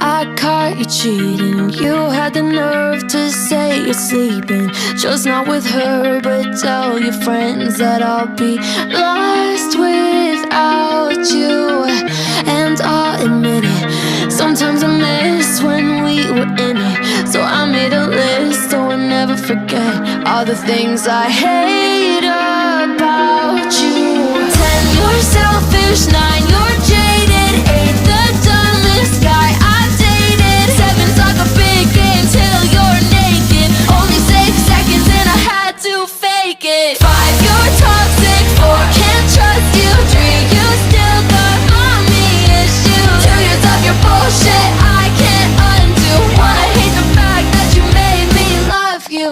I caught you cheating. You had the nerve to say you're sleeping, just not with her, but tell your friends that I'll be lost without you. And I'll admit it, sometimes I miss when we were in it. So I made a list so I'll never forget all the things I hate about you. 10, you're selfish. 9, you're jaded. 8, the dumbest guy I've dated. 7's like a big game till you're naked. Only 6 seconds and I had to fake it. 5, you're toxic. 4, can't trust you. 3, you still got mommy issues. 2 years of your bullshit I can't undo. 1, I hate the fact that you made me love you.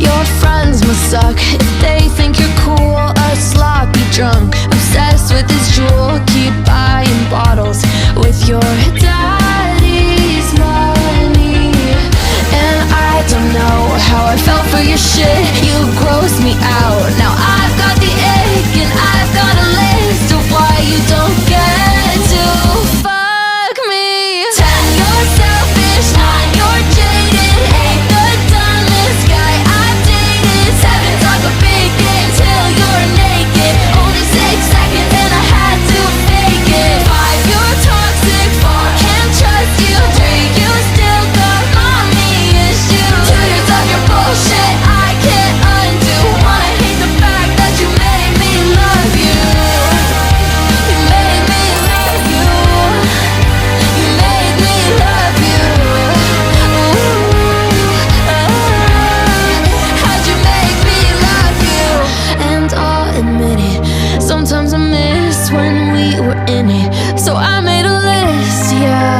Your friends must suck if they think you're cool. A sloppy drunk, obsessed with this jewel. Keep buying bottles with your daddy's money. And I don't know how I fell for your shit. You grossed me out. Now I've got the ick and I've got a list of why you don't get to fuck me. 10, you're selfish. 9, you're jaded. 8, the dumbest guy I've dated. 7's like a big game till you're naked. Only 6 seconds and I had to fake it. 5, you're toxic. 4, can't trust you. 3, you still got mommy issues. 2 years of your bullshit I can't undo. 1, I hate the fact that you made me love you. You made me love you. You made me love you. How'd you make me love you? And I'll admit it, sometimes I miss when we were in it. So I made a list, yeah.